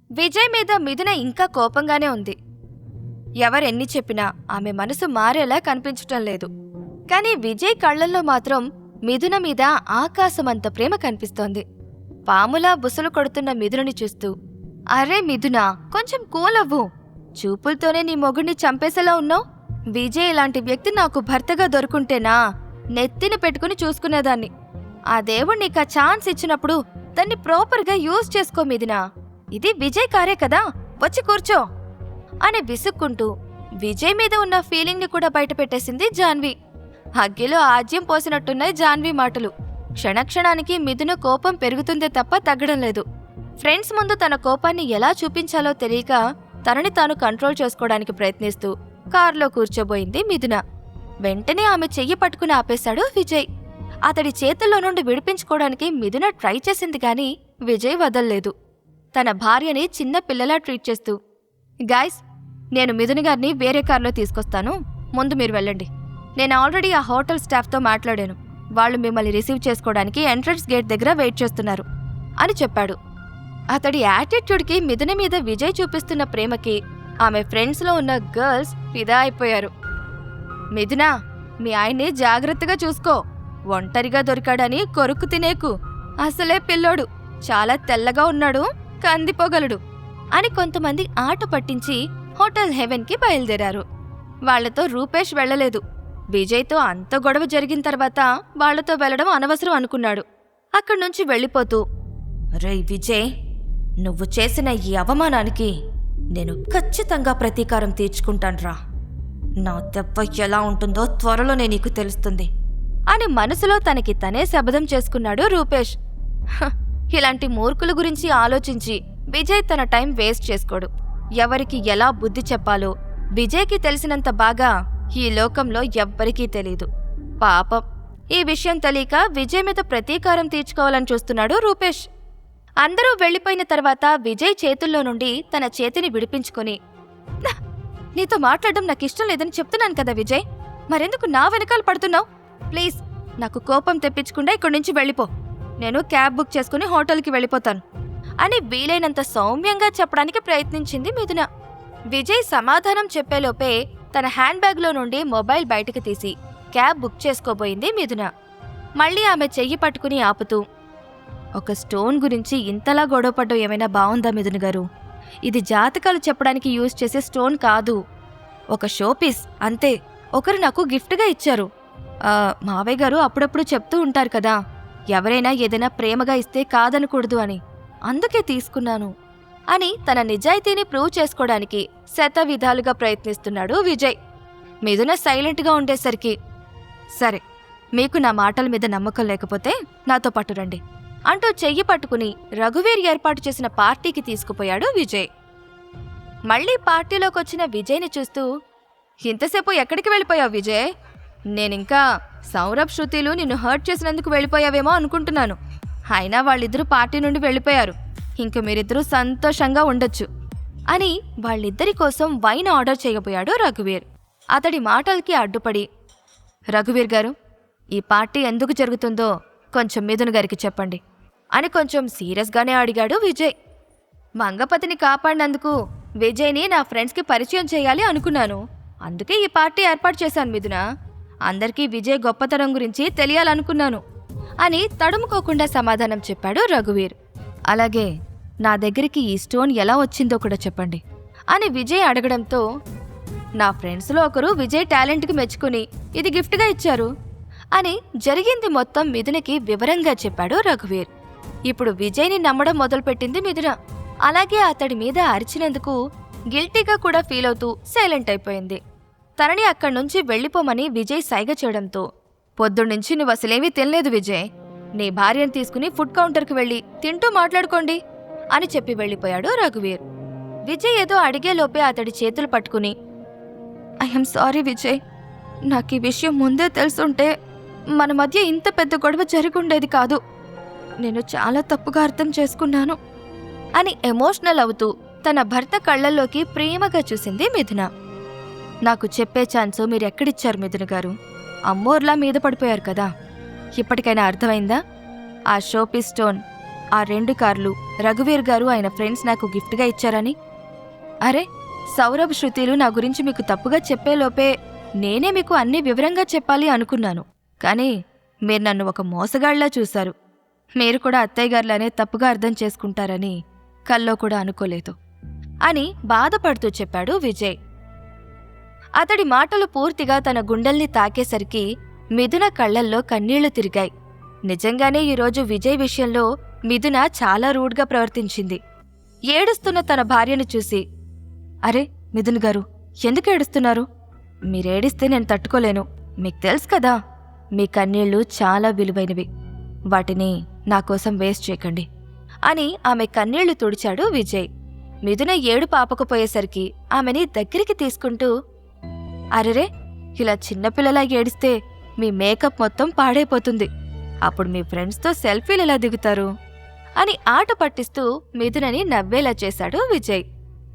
విజయ్ మీద మిథున ఇంకా కోపంగానే ఉంది. ఎవరెన్ని చెప్పినా ఆమె మనసు మారేలా కనిపించటం లేదు. కాని విజయ్ కళ్లల్లో మాత్రం మిథున మీద ఆకాశమంత ప్రేమ కనిపిస్తోంది. పాములా బుసలు కొడుతున్న మిథునని చూస్తూ, అరే మిథున, కొంచెం కూల్ అవ్వు. చూపులతోనే నీ మొగుడిని చంపేసేలా ఉన్నావు. విజయ్ ఇలాంటి వ్యక్తి నాకు భర్తగా దొరుకుంటేనా నెత్తిన పెట్టుకుని చూసుకునేదాన్ని. ఆ దేవుడు నీకు ఆ ఛాన్స్ ఇచ్చినప్పుడు దాన్ని ప్రాపర్గా యూజ్ చేసుకో మిథున. ఇది విజయ్ కారే కదా, వచ్చి కూర్చో అని విసుక్కుంటూ విజయ్ మీద ఉన్న ఫీలింగ్ని కూడా బయటపెట్టేసింది జాన్వి. అగ్గిలో ఆజ్యం పోసినట్టున్నాయి జాన్వి మాటలు. క్షణక్షణానికి మిథున కోపం పెరుగుతుందే తప్ప తగ్గడం లేదు. ఫ్రెండ్స్ ముందు తన కోపాన్ని ఎలా చూపించాలో తెలియక తనని తాను కంట్రోల్ చేసుకోవడానికి ప్రయత్నిస్తూ కారులో కూర్చోబోయింది మిథున. వెంటనే ఆమె చెయ్యి పట్టుకుని ఆపేశాడు విజయ్. అతడి చేతుల్లో నుండి విడిపించుకోవడానికి మిథున ట్రై చేసింది గాని విజయ్ వదల్లేదు. తన భార్యని చిన్న పిల్లలా ట్రీట్ చేస్తూ, గాయ్స్, నేను మిథున గారిని వేరే కారులో తీసుకొస్తాను, ముందు మీరు వెళ్ళండి. నేను ఆల్రెడీ ఆ హోటల్ స్టాఫ్తో మాట్లాడాను. వాళ్ళు మిమ్మల్ని రిసీవ్ చేసుకోవడానికి ఎంట్రన్స్ గేట్ దగ్గర వెయిట్ చేస్తున్నారు అని చెప్పాడు. అతడి యాటిట్యూడ్కి మిథున మీద విజయ్ చూపిస్తున్న ప్రేమకి ఆమె ఫ్రెండ్స్లో ఉన్న గర్ల్స్ ఫిదా అయిపోయారు. మిథున, మీ ఆయన్ని జాగ్రత్తగా చూసుకో. ఒంటరిగా దొరికాడని కొరుకు తినేకు. అసలే పిల్లోడు, చాలా తెల్లగా ఉన్నాడు, కందిపోగలడు అని కొంతమంది ఆట పట్టించి హోటల్ హెవెన్కి బయలుదేరారు. వాళ్లతో రూపేష్ వెళ్లలేదు. విజయ్తో అంత గొడవ జరిగిన తర్వాత వాళ్లతో వెళ్లడం అనవసరం అనుకున్నాడు. అక్కడ్నుంచి వెళ్ళిపోతూ, రేయ్ విజయ్, నువ్వు చేసిన ఈ అవమానానికి నేను ఖచ్చితంగా ప్రతీకారం తీర్చుకుంటాన్రా. నా దెబ్బ ఎలా ఉంటుందో త్వరలోనే నీకు తెలుస్తుంది అని మనసులో తనకి తనే శపథం చేసుకున్నాడు రూపేష్. ఇలాంటి మూర్ఖుల గురించి ఆలోచించి విజయ్ తన టైం వేస్ట్ చేసుకోడు. ఎవరికి ఎలా బుద్ధి చెప్పాలో విజయ్కి తెలిసినంత బాగా ఈ లోకంలో ఎవ్వరికీ తెలీదు. పాపం, ఈ విషయం తెలియక విజయ్ మీద ప్రతీకారం తీర్చుకోవాలని చూస్తున్నాడు రూపేష్. అందరూ వెళ్లిపోయిన తర్వాత విజయ్ చేతుల్లో నుండి తన చేతిని విడిపించుకుని, నీతో మాట్లాడడం నాకిష్టం లేదని చెప్తున్నాను కదా విజయ్, మరెందుకు నా వెనకాల పడుతున్నావు? ప్లీజ్ నాకు కోపం తెప్పించకుండా ఇక్కడి నుంచి వెళ్ళిపో. నేను క్యాబ్ బుక్ చేసుకుని హోటల్కి వెళ్ళిపోతాను అని వీలైనంత సౌమ్యంగా చెప్పడానికి ప్రయత్నించింది మిథున. విజయ్ సమాధానం చెప్పేలోపే తన హ్యాండ్ బ్యాగ్లో నుండి మొబైల్ బయటకు తీసి క్యాబ్ బుక్ చేసుకోబోయింది మిథున. మళ్ళీ ఆమె చెయ్యి పట్టుకుని ఆపుతూ, ఒక స్టోన్ గురించి ఇంతలా గొడవపడ్డం ఏమైనా బావుందా మిథున గారు? ఇది జాతకాలు చెప్పడానికి యూజ్ చేసే స్టోన్ కాదు, ఒక షోపీస్ అంతే. ఒకరు నాకు గిఫ్ట్గా ఇచ్చారు. మావయ్య గారు అప్పుడప్పుడు చెప్తూ ఉంటారు కదా, ఎవరైనా ఏదైనా ప్రేమగా ఇస్తే కాదనకూడదు అని, అందుకే తీసుకున్నాను అని తన నిజాయితీని ప్రూవ్ చేసుకోవడానికి శతవిధాలుగా ప్రయత్నిస్తున్నాడు విజయ్. మిథున సైలెంట్గా ఉండేసరికి, సరే, మీకు నా మాటల మీద నమ్మకం లేకపోతే నాతో పట్టు రండి అంటూ చెయ్యి పట్టుకుని రఘువీర్ ఏర్పాటు చేసిన పార్టీకి తీసుకుపోయాడు విజయ్. మళ్లీ పార్టీలోకొచ్చిన విజయ్ని చూస్తూ, ఇంతసేపు ఎక్కడికి వెళ్ళిపోయావు విజయ్? నేనింకా సౌరభ్, శృతిలు నిన్ను హర్ట్ చేసినందుకు వెళ్ళిపోయావేమో అనుకుంటున్నాను. అయినా వాళ్ళిద్దరూ పార్టీ నుండి వెళ్ళిపోయారు. ఇంక మీరిద్దరూ సంతోషంగా ఉండొచ్చు అని వాళ్ళిద్దరి కోసం వైన్ ఆర్డర్ చేయబోయాడు రఘువీర్. అతడి మాటలకి అడ్డుపడి, రఘువీర్ గారు, ఈ పార్టీ ఎందుకు జరుగుతుందో కొంచెం మిథున గారికి చెప్పండి అని కొంచెం సీరియస్గానే అడిగాడు విజయ్. మంగపతిని కాపాడినందుకు విజయ్ని నా ఫ్రెండ్స్కి పరిచయం చేయాలి అనుకున్నాను. అందుకే ఈ పార్టీ ఏర్పాటు చేశాను మిథున. అందరికీ విజయ్ గొప్పతనం గురించి తెలియాలనుకున్నాను అని తడుముకోకుండా సమాధానం చెప్పాడు రఘువీర్. అలాగే నా దగ్గరికి ఈ స్టోన్ ఎలా వచ్చిందో కూడా చెప్పండి అని విజయ్ అడగడంతో, నా ఫ్రెండ్స్లో ఒకరు విజయ్ టాలెంట్కి మెచ్చుకుని ఇది గిఫ్ట్గా ఇచ్చారు అని జరిగింది మొత్తం మిథునకి వివరంగా చెప్పాడు రఘువీర్. ఇప్పుడు విజయ్ని నమ్మడం మొదలుపెట్టింది మిథున. అలాగే అతడి మీద అరిచినందుకు గిల్టీగా కూడా ఫీల్ అవుతూ సైలెంట్ అయిపోయింది. తనని అక్కడి నుంచి వెళ్ళిపోమని విజయ్ సైగ చేయడంతో, పొద్దున్నుంచి నువ్వు అసలేమీ తినలేదు విజయ్, నీ భార్యను తీసుకుని ఫుడ్ కౌంటర్కి వెళ్ళి తింటూ మాట్లాడుకోండి అని చెప్పి వెళ్ళిపోయాడు రఘువీర్. విజయ్ ఏదో అడిగేలోపే అతడి చేతులు పట్టుకుని, ఐఎమ్ సారీ విజయ్, నాకు ఈ విషయం ముందే తెలుసుంటే మన మధ్య ఇంత పెద్ద గొడవ జరుగుండేది కాదు. నేను చాలా తప్పుగా అర్థం చేసుకున్నాను అని ఎమోషనల్ అవుతూ తన భర్త కళ్లల్లోకి ప్రేమగా చూసింది మిథున. నాకు చెప్పే ఛాన్సు మీరెక్కడిచ్చారు మిథున గారు? అమ్మోర్లా మీద పడిపోయారు కదా. ఇప్పటికైనా అర్థమైందా? ఆ షోపీ స్టోన్ ఆ 2 కార్లు రఘువీర్ గారు ఆయన ఫ్రెండ్స్ నాకు గిఫ్ట్గా ఇచ్చారని? అరే, సౌరభ్, శృతిలు నా గురించి మీకు తప్పుగా చెప్పేలోపే నేనే మీకు అన్నీ వివరంగా చెప్పాలి అనుకున్నాను. కానీ మీరు నన్ను ఒక మోసగాళ్లా చూశారు. మీరు కూడా అత్తయ్య గారులానే తప్పుగా అర్థం చేసుకుంటారని కల్లో కూడా అనుకోలేదు అని బాధపడుతూ చెప్పాడు విజయ్. అతడి మాటలు పూర్తిగా తన గుండెల్ని తాకేసరికి మిథున కళ్లల్లో కన్నీళ్లు తిరిగాయి. నిజంగానే ఈరోజు విజయ్ విషయంలో మిథున చాలా రూడ్గా ప్రవర్తించింది. ఏడుస్తున్న తన భార్యను చూసి, అరే మిథున్ గారు, ఎందుకు ఏడుస్తున్నారు? మీరేడిస్తే నేను తట్టుకోలేను. మీకు తెలుసు కదా, మీ కన్నీళ్లు చాలా విలువైనవి. వాటిని నాకోసం వేస్ట్ చేయకండి అని ఆమె కన్నీళ్లు తుడిచాడు విజయ్. మిథున ఏడుపు ఆపకపోయేసరికి ఆమెని దగ్గరికి తీసుకుంటూ, అరెరే, ఇలా చిన్నపిల్లలా ఏడిస్తే మీ మేకప్ మొత్తం పాడైపోతుంది. అప్పుడు మీ ఫ్రెండ్స్తో సెల్ఫీలు ఎలా దిగుతారు అని ఆట పట్టిస్తూ మిథునని నవ్వేలా చేశాడు విజయ్.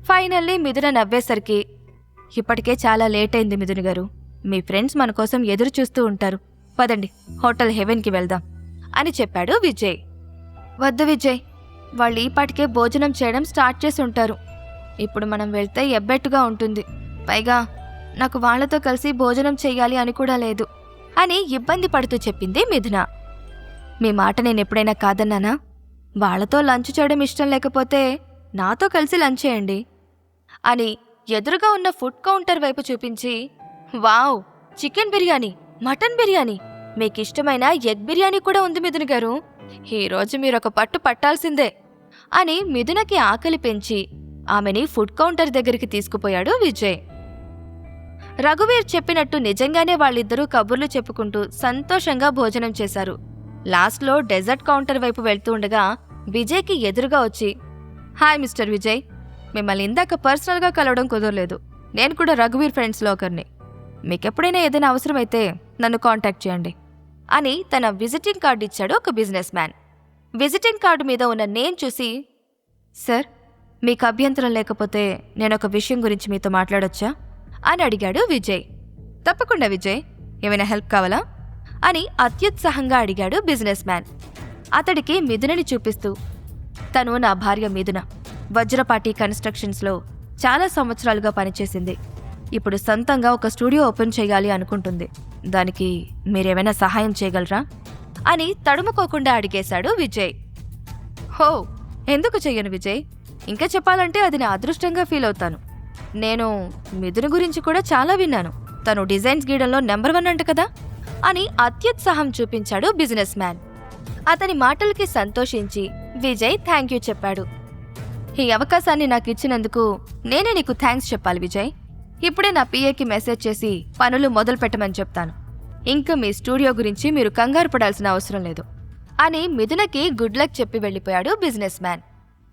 ఫైనల్లీ మిథున నవ్వేసరికి, ఇప్పటికే చాలా లేట్ అయింది మిథున్ గారు. మీ ఫ్రెండ్స్ మన కోసం ఎదురు చూస్తూ ఉంటారు. పదండి, హోటల్ హెవెన్కి వెళ్దాం అని చెప్పాడు విజయ్. వద్దు విజయ్, వాళ్ళు ఈపాటికే భోజనం చేయడం స్టార్ట్ చేసి ఉంటారు. ఇప్పుడు మనం వెళ్తే ఎబ్బెట్టుగా ఉంటుంది. పైగా నాకు వాళ్లతో కలిసి భోజనం చెయ్యాలి అని కూడా లేదు అని ఇబ్బంది పడుతూ చెప్పింది మిథున. మీ మాట నేనెప్పుడైనా కాదన్నానా? వాళ్లతో లంచ్ చేయడం ఇష్టం లేకపోతే నాతో కలిసి లంచ్ చేయండి అని ఎదురుగా ఉన్న ఫుడ్ కౌంటర్ వైపు చూపించి, wow, chicken biryani, mutton biryani, మీకిష్టమైన ఎగ్ బిర్యానీ కూడా ఉంది మిథున్ గారు. ఈరోజు మీరొక పట్టు పట్టాల్సిందే అని మిథునకి ఆకలి పెంచి ఆమెని ఫుడ్ కౌంటర్ దగ్గరికి తీసుకుపోయాడు విజయ్. రఘువీర్ చెప్పినట్టు నిజంగానే వాళ్ళిద్దరూ కబుర్లు చెప్పుకుంటూ సంతోషంగా భోజనం చేశారు. లాస్ట్లో డెజర్ట్ కౌంటర్ వైపు వెళ్తూ ఉండగా విజయ్కి ఎదురుగా వచ్చి, హాయ్ మిస్టర్ విజయ్, మిమ్మల్ని ఇందాక పర్సనల్గా కలవడం కుదరలేదు. నేను కూడా రఘువీర్ ఫ్రెండ్స్లో ఒకరిని. మీకెప్పుడైనా ఏదైనా అవసరమైతే నన్ను కాంటాక్ట్ చేయండి అని తన విజిటింగ్ కార్డు ఇచ్చాడు ఒక బిజినెస్ మ్యాన్. విజిటింగ్ కార్డు మీద ఉన్న నేమ్ చూసి, సార్, మీకు అభ్యంతరం లేకపోతే నేనొక విషయం గురించి మీతో మాట్లాడొచ్చా అని అడిగాడు విజయ్. తప్పకుండా విజయ్, ఏమైనా హెల్ప్ కావాలా అని అత్యుత్సాహంగా అడిగాడు బిజినెస్ మ్యాన్. అతడికి మిథునని చూపిస్తూ, తను నా భార్య మిథున. వజ్రపాటి కన్స్ట్రక్షన్స్లో చాలా సంవత్సరాలుగా పనిచేసింది. ఇప్పుడు సొంతంగా ఒక స్టూడియో ఓపెన్ చేయాలి అనుకుంటుంది. దానికి మీరేమైనా సహాయం చేయగలరా అని తడుముకోకుండా అడిగేశాడు విజయ్. హో, ఎందుకు చెయ్యను విజయ్? ఇంకా చెప్పాలంటే అది నా అదృష్టంగా ఫీల్ అవుతాను. నేను మిథున గురించి కూడా చాలా విన్నాను. తను డిజైన్స్ గీయడంలో నెంబర్ 1 అంట కదా అని అత్యుత్సాహం చూపించాడు బిజినెస్ మ్యాన్. అతని మాటలకి సంతోషించి విజయ్ థ్యాంక్ యూ చెప్పాడు. ఈ అవకాశాన్ని నాకు ఇచ్చినందుకు నేనే నీకు థ్యాంక్స్ చెప్పాలి విజయ్. ఇప్పుడే నా పిఏకి మెసేజ్ చేసి పనులు మొదలు పెట్టమని చెప్తాను. ఇంకా మీ స్టూడియో గురించి మీరు కంగారు పడాల్సిన అవసరం లేదు అని మిథునకి గుడ్ లక్ చెప్పి వెళ్ళిపోయాడు బిజినెస్ మ్యాన్.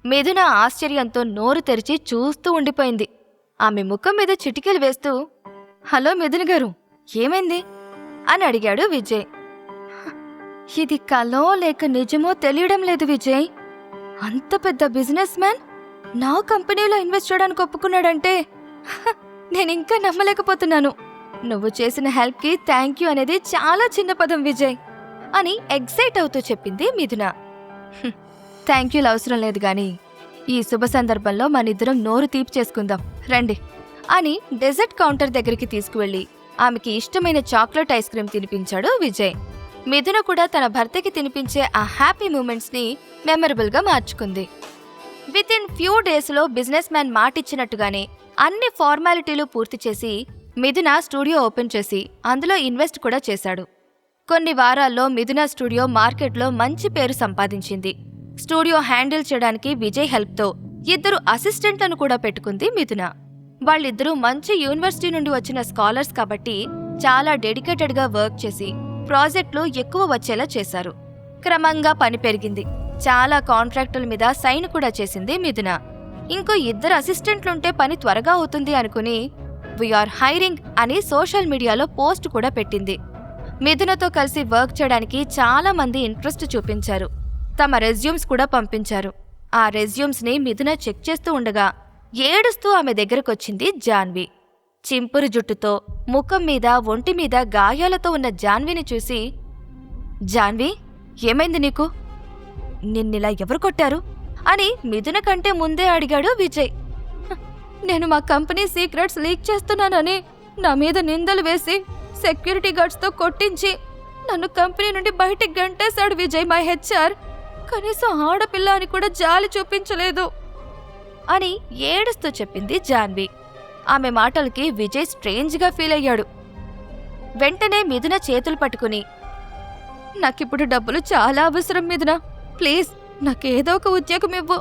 మిథున ఆశ్చర్యంతో నోరు తెరిచి చూస్తూ ఉండిపోయింది. ఆమె ముఖం మీద చిటికెలు వేస్తూ, హలో మిథున్ గారు, ఏమైంది అని అడిగాడు విజయ్. ఇది కలో లేక నిజమో తెలియడం లేదు విజయ్. అంత పెద్ద బిజినెస్ మ్యాన్ నా కంపెనీలో ఇన్వెస్ట్ చేయడానికి ఒప్పుకున్నాడంటే నేనింకా నమ్మలేకపోతున్నాను. నువ్వు చేసిన హెల్ప్కి థ్యాంక్ యూ అనేది చాలా చిన్న పదం విజయ్ అని ఎక్సైట్ అవుతూ చెప్పింది మిథున. థ్యాంక్ యూలు అవసరం లేదు గాని ఈ శుభ సందర్భంలో మనిద్దరం నోరు తీపి చేసుకుందాం రండి అని డెజర్ట్ కౌంటర్ దగ్గరికి తీసుకువెళ్లి ఆమెకి ఇష్టమైన చాక్లెట్ ఐస్ క్రీమ్ తినిపించాడు విజయ్. మిథున కూడా తన భర్తకి తినిపించే ఆ హ్యాపీ మూమెంట్స్ని మెమరబుల్గా మార్చుకుంది. విత్ ఇన్ ఫ్యూ డేస్లో బిజినెస్ మ్యాన్ మాటిచ్చినట్టుగానే అన్ని ఫార్మాలిటీలు పూర్తి చేసి మిథున స్టూడియో ఓపెన్ చేసి అందులో ఇన్వెస్ట్ కూడా చేశాడు. కొన్ని వారాల్లో మిథున స్టూడియో మార్కెట్లో మంచి పేరు సంపాదించింది. స్టూడియో హ్యాండిల్ చేయడానికి విజయ్ హెల్ప్తో 2 అసిస్టెంట్లను కూడా పెట్టుకుంది మిథున. వాళ్ళిద్దరూ మంచి యూనివర్సిటీ నుండి వచ్చిన స్కాలర్స్ కాబట్టి చాలా డెడికేటెడ్గా వర్క్ చేసి ప్రాజెక్టులు ఎక్కువ వచ్చేలా చేశారు. క్రమంగా పని పెరిగింది. చాలా కాంట్రాక్టుల మీద సైన్ కూడా చేసింది మిథున. ఇంకో 2 అసిస్టెంట్లుంటే పని త్వరగా అవుతుంది అనుకుని వీఆర్ హైరింగ్ అని సోషల్ మీడియాలో పోస్ట్ కూడా పెట్టింది. మిథునతో కలిసి వర్క్ చేయడానికి చాలా మంది ఇంట్రెస్ట్ చూపించారు. తమ రెజ్యూమ్స్ కూడా పంపించారు. ఆ రెజ్యూమ్స్ని మిథున చెక్ చేస్తూ ఉండగా ఏడుస్తూ ఆమె దగ్గరకొచ్చింది జాన్వి. చింపురు జుట్టుతో ముఖం మీద ఒంటి మీద గాయాలతో ఉన్న జాన్విని చూసి, జాన్వి, ఏమైంది నీకు నిన్నిలా ఎవరు కొట్టారు అని మిథున కంటే ముందే అడిగాడు విజయ్. నేను మా కంపెనీ సీక్రెట్స్ లీక్ చేస్తున్నానని నా మీద నిందలు వేసి సెక్యూరిటీ గార్డ్స్తో కొట్టించి నన్ను కంపెనీ నుండి బయటికి గంటేశాడు విజయ్ మా హెచ్ఆర్. కనీసం ఆడపిల్ల అని కూడా జాలి చూపించలేదు అని ఏడుస్తూ చెప్పింది జాన్వి. ఆమె మాటలకి విజయ్ స్ట్రేంజ్గా ఫీల్ అయ్యాడు. వెంటనే మిథున చేతులు పట్టుకుని, నాకిప్పుడు డబ్బులు చాలా అవసరం మిథున, ప్లీజ్ నాకేదో ఒక ఉద్యోగం ఇవ్వు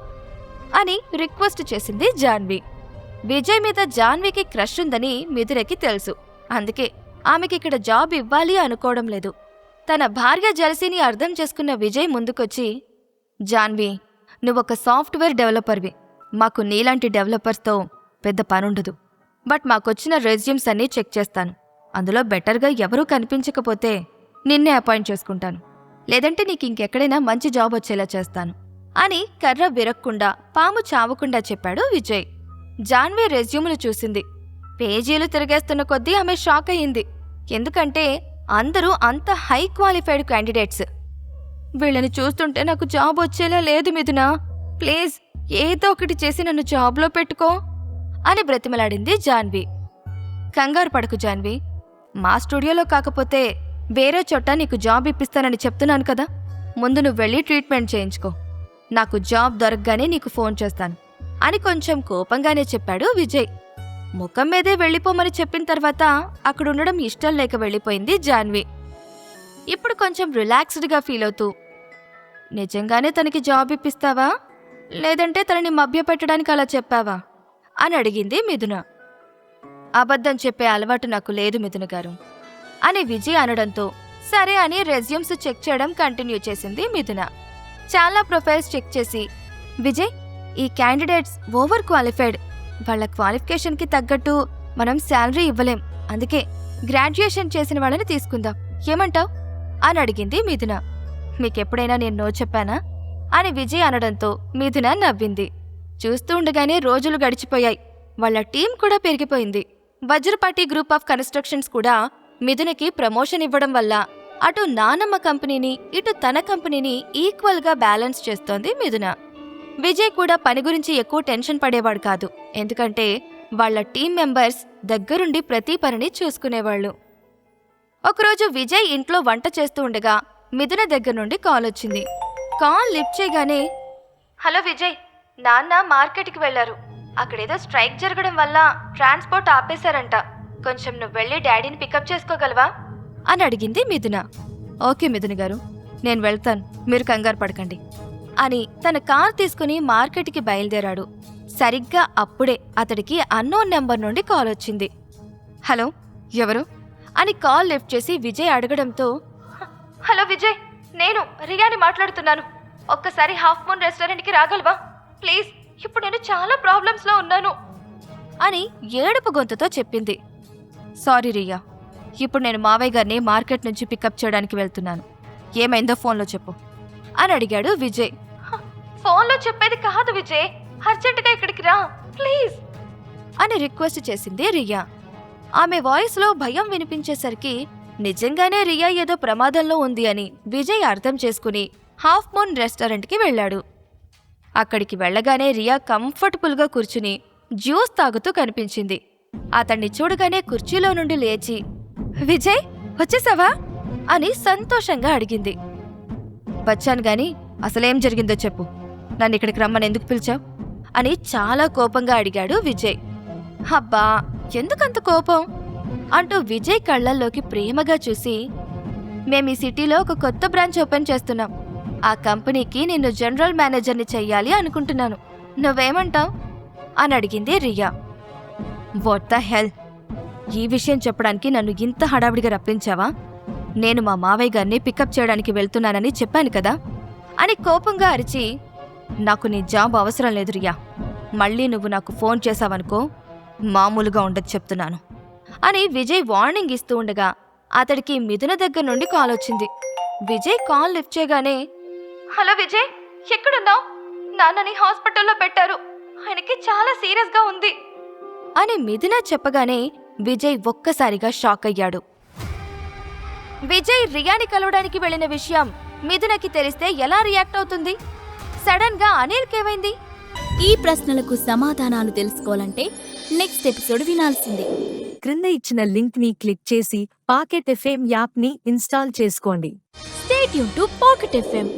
అని రిక్వెస్ట్ చేసింది జాన్వి. విజయ్ మీద జాన్వికి క్రష్ ఉందని మిథునకి తెలుసు. అందుకే ఆమెకిక్కడ జాబ్ ఇవ్వాలి అనుకోవడం లేదు. తన భార్య జలసీని అర్థం చేసుకున్న విజయ్ ముందుకొచ్చి, జాన్వి, నువ్వొక సాఫ్ట్వేర్ డెవలపర్వి. మాకు నీలాంటి డెవలపర్స్తో పెద్ద పనుండదు. బట్ మాకొచ్చిన రెజ్యూమ్స్ అన్నీ చెక్ చేస్తాను. అందులో బెటర్గా ఎవరూ కనిపించకపోతే నిన్నే అపాయింట్ చేసుకుంటాను. లేదంటే నీకు ఇంకెక్కడైనా మంచి జాబ్ వచ్చేలా చేస్తాను అని కర్ర విరక్కుండా పాము చావకుండా చెప్పాడు విజయ్. జాన్వి రెజ్యూములు చూసింది. పేజీలు తిరిగేస్తున్న కొద్దీ ఆమె షాక్ అయ్యింది. ఎందుకంటే అందరూ అంత హై క్వాలిఫైడ్ క్యాండిడేట్స్. వీళ్ళని చూస్తుంటే నాకు జాబ్ వచ్చేలా లేదు మిథున, ప్లీజ్ ఏదో ఒకటి చేసి నన్ను జాబ్లో పెట్టుకో అని బ్రతిమలాడింది జాన్వి. కంగారు పడకు జాన్వి, మా స్టూడియోలో కాకపోతే వేరే చోట నీకు జాబ్ ఇప్పిస్తానని చెప్తున్నాను కదా. ముందు నువ్వు వెళ్ళి ట్రీట్మెంట్ చేయించుకో. నాకు జాబ్ దొరకగానే నీకు ఫోన్ చేస్తాను అని కొంచెం కోపంగానే చెప్పాడు విజయ్. ముఖం మీదే వెళ్ళిపోమని చెప్పిన తర్వాత అక్కడుండడం ఇష్టం లేక వెళ్ళిపోయింది జాన్వి. ఇప్పుడు కొంచెం రిలాక్స్డ్గా ఫీల్ అవుతూ, నిజంగానే తనకి జాబ్ ఇప్పిస్తావా లేదంటే తనని మభ్యపెట్టడానికి అలా చెప్పావా అని అడిగింది మిథున. అబద్ధం చెప్పే అలవాటు నాకు లేదు మిథున గారు అని విజయ్ అనడంతో సరే అని రెజ్యూమ్స్ చెక్ చేయడం కంటిన్యూ చేసింది మిథున. చాలా ప్రొఫైల్స్ చెక్ చేసి, విజయ్, ఈ క్యాండిడేట్స్ ఓవర్ క్వాలిఫైడ్. వాళ్ళ క్వాలిఫికేషన్కి తగ్గట్టు మనం శాలరీ ఇవ్వలేం. అందుకే గ్రాడ్యుయేషన్ చేసిన వాళ్ళని తీసుకుందాం, ఏమంటావ్ అని అడిగింది మిథున. మీకెప్పుడైనా నేను నో చెప్పానా అని విజయ్ అనడంతో మిథున నవ్వింది. చూస్తూ ఉండగానే రోజులు గడిచిపోయాయి. వాళ్ళ టీం కూడా పెరిగిపోయింది. వజ్రపాటి గ్రూప్ ఆఫ్ కన్స్ట్రక్షన్స్ కూడా మిథునకి ప్రమోషన్ ఇవ్వడం వల్ల అటు నానమ్మ కంపెనీని ఇటు తన కంపెనీని ఈక్వల్గా బ్యాలెన్స్ చేస్తోంది మిథున. విజయ్ కూడా పని గురించి ఎక్కువ టెన్షన్ పడేవాడు కాదు. ఎందుకంటే వాళ్ల టీం మెంబర్స్ దగ్గరుండి ప్రతి పనిని చూసుకునేవాళ్లు. ఒకరోజు విజయ్ ఇంట్లో వంట చేస్తూ ఉండగా మిథున దగ్గర నుండి కాల్ వచ్చింది. కాల్ లిఫ్ట్ చేయగానే, హలో విజయ్, నాన్న మార్కెట్కి వెళ్లారు. అక్కడేదో స్ట్రైక్ జరగడం వల్ల ట్రాన్స్పోర్ట్ ఆపేశారంట. కొంచెం నువ్వు వెళ్ళి డాడీని పికప్ చేసుకోగలవా అని అడిగింది మిథున. ఓకే మిథున గారు, నేను వెళ్తాను, మీరు కంగారు పడకండి అని తన కార్ తీసుకుని మార్కెట్కి బయలుదేరాడు. సరిగ్గా అప్పుడే అతడికి అన్నోన్ నెంబర్ నుండి కాల్ వచ్చింది. హలో, ఎవరు అని కాల్ లిఫ్ట్ చేసి విజయ్ అడగడంతో, హలో విజయ్, నేను రియాని మాట్లాడుతున్నాను. ఒక్కసారి హాఫ్ మూన్ రెస్టారెంట్కి రాగలవా ప్లీజ్, ఇప్పుడు నేను చాలా ప్రాబ్లమ్స్లో ఉన్నాను అని ఏడుపు గొంతుతో చెప్పింది. సారీ రియా, ఇప్పుడు నేను మావయ్య గారిని మార్కెట్ నుంచి పికప్ చేయడానికి వెళ్తున్నాను. ఏమైందో ఫోన్లో చెప్పు అని అడిగాడు విజయ్. ఫోన్లో చెప్పేది కాదు విజయ్, అర్జెంటుగా ఇక్కడికి రా ప్లీజ్ అని రిక్వెస్ట్ చేసింది రియా. ఆమె వాయిస్లో భయం వినిపించేసరికి నిజంగానే రియా ఏదో ప్రమాదంలో ఉంది అని విజయ్ అర్థం చేసుకుని హాఫ్ మూన్ రెస్టారెంట్కి వెళ్ళాడు. అక్కడికి వెళ్ళగానే రియా కంఫర్టబుల్గా కూర్చుని జ్యూస్ తాగుతూ కనిపించింది. అతన్ని చూడగానే కుర్చీలో నుండి లేచి, విజయ్ వచ్చేసావా అని సంతోషంగా అడిగింది. వచ్చాను గాని అసలేం జరిగిందో చెప్పు, నన్ను ఇక్కడికి రమ్మని ఎందుకు పిలిచావు అని చాలా కోపంగా అడిగాడు విజయ్. అబ్బా ఎందుకంత కోపం అంటూ విజయ్ కళ్లల్లోకి ప్రేమగా చూసి, మేమీ సిటీలో ఒక కొత్త బ్రాంచ్ ఓపెన్ చేస్తున్నాం. ఆ కంపెనీకి నిన్ను జనరల్ మేనేజర్ని చెయ్యాలి అనుకుంటున్నాను. నువ్వేమంటావ్ అని అడిగింది రియా. వాట్ ద హెల్, ఈ విషయం చెప్పడానికి నన్ను ఇంత హడావిడిగా రప్పించావా? నేను మా మావయ్య గారిని పికప్ చేయడానికి వెళ్తున్నానని చెప్పాను కదా అని కోపంగా అరిచి, నాకు నీ జాబ్ అవసరం లేదు రియా. మళ్ళీ నువ్వు నాకు ఫోన్ చేశావనుకో మామూలుగా ఉండదు చెప్తున్నాను అని విజయ్ వార్నింగ్ ఇస్తూ ఉండగా అతడికి మిథున దగ్గర నుండి కాల్ వచ్చింది. విజయ్ కాల్ లిఫ్ట్ చేయగానే, హలో విజయ్, ఎక్కడున్నావు? నాన్నని హాస్పిటల్లో పెట్టారు, ఆయనకి చాలా సీరియస్గా ఉంది అని మిథున చెప్పగానే విజయ్ ఒక్కసారిగా షాక్ అయ్యాడు. విజయ్ రియాని కలవడానికి వెళ్లిన విషయం మిథునకి తెలిస్తే ఎలా రియాక్ట్ అవుతుంది? సడన్ గా అనిల్కేమైంది? ఈ ప్రశ్నలకు సమాధానాలు తెలుసుకోవాలంటే నెక్స్ట్ ఎపిసోడ్ వినాల్సిందే. క్రింద ఇచ్చిన లింక్ ని క్లిక్ చేసి పాకెట్ ఎఫ్ఎం యాప్ ని ఇన్స్టాల్ చేసుకోండి. Stay tune to pocket FM.